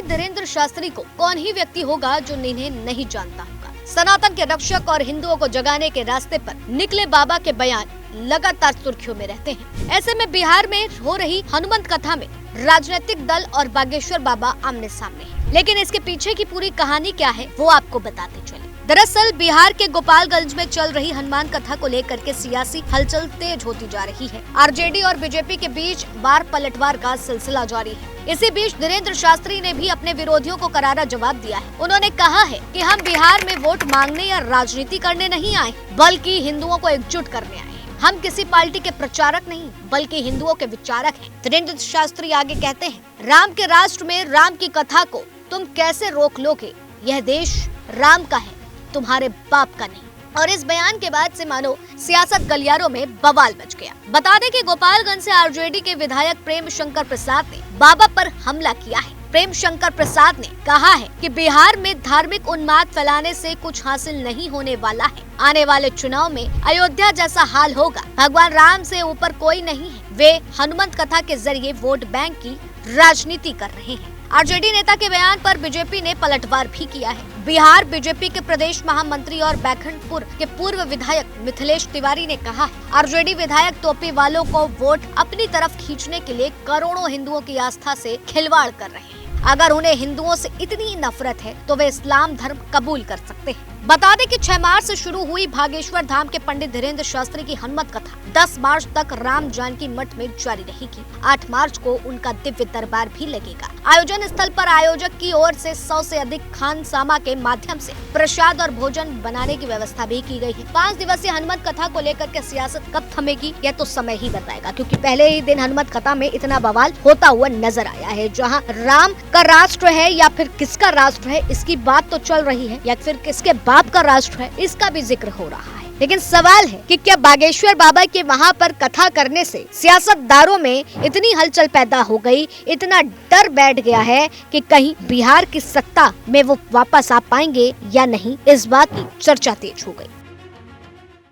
पंडित धीरेन्द्र शास्त्री को कौन ही व्यक्ति होगा जो इन्हें नहीं जानता होगा। सनातन के रक्षक और हिंदुओं को जगाने के रास्ते पर निकले बाबा के बयान लगातार सुर्खियों में रहते हैं। ऐसे में बिहार में हो रही हनुमंत कथा में राजनीतिक दल और बागेश्वर बाबा आमने सामने हैं। लेकिन इसके पीछे की पूरी कहानी क्या है वो आपको बताते चले। दरअसल बिहार के गोपालगंज में चल रही हनुमान कथा को लेकर के सियासी हलचल तेज होती जा रही है। आरजेडी और बीजेपी के बीच बार पलटवार का सिलसिला जारी है। इसी बीच धीरेन्द्र शास्त्री ने भी अपने विरोधियों को करारा जवाब दिया है। उन्होंने कहा है कि हम बिहार में वोट मांगने या राजनीति करने नहीं आए, बल्कि हिंदुओं को एकजुट करने आए। हम किसी पार्टी के प्रचारक नहीं बल्कि हिंदुओं के विचारक हैं। धीरेन्द्र शास्त्री आगे कहते हैं, राम के राष्ट्र में राम की कथा को तुम कैसे रोक लोगे? यह देश राम का है, तुम्हारे बाप का नहीं। और इस बयान के बाद से मानो सियासत गलियारों में बवाल मच गया। बता दें कि गोपालगंज से आरजेडी के विधायक प्रेम शंकर प्रसाद ने बाबा पर हमला किया है। प्रेम शंकर प्रसाद ने कहा है कि बिहार में धार्मिक उन्माद फैलाने से कुछ हासिल नहीं होने वाला है। आने वाले चुनाव में अयोध्या जैसा हाल होगा। भगवान राम से ऊपर कोई नहीं है। वे हनुमंत कथा के जरिए वोट बैंक की राजनीति कर रहे हैं। आरजेडी नेता के बयान पर बीजेपी ने पलटवार भी किया है। बिहार बीजेपी के प्रदेश महामंत्री और बैकुंठपुर के पूर्व विधायक मिथिलेश तिवारी ने कहा है, आरजेडी विधायक टोपी वालों को वोट अपनी तरफ खींचने के लिए करोड़ों हिंदुओं की आस्था से खिलवाड़ कर रहे हैं। अगर उन्हें हिंदुओं से इतनी नफरत है तो वे इस्लाम धर्म कबूल कर सकते हैं। बता दें कि 6 मार्च से शुरू हुई भागेश्वर धाम के पंडित धीरेन्द्र शास्त्री की हनुमत कथा 10 मार्च तक राम जानकी मठ में जारी रहेगी। 8 मार्च को उनका दिव्य दरबार भी लगेगा। आयोजन स्थल पर आयोजक की ओर से 100 से अधिक खानसामा के माध्यम से प्रसाद और भोजन बनाने की व्यवस्था भी की गई है। 5 दिवसीय हनुमत कथा को लेकर के सियासत कब थमेगी यह तो समय ही बताएगा, क्योंकि पहले ही दिन हनुमत कथा में इतना बवाल होता हुआ नजर आया है। जहाँ राम का राष्ट्र है या फिर किसका राष्ट्र है इसकी बात तो चल रही है, या फिर किसके बाप का राष्ट्र है इसका भी जिक्र हो रहा है। लेकिन सवाल है कि क्या बागेश्वर बाबा के वहाँ पर कथा करने से सियासतदारों में इतनी हलचल पैदा हो गई, इतना डर बैठ गया है कि कहीं बिहार की सत्ता में वो वापस आ पाएंगे या नहीं, इस बात की चर्चा तेज हो गई।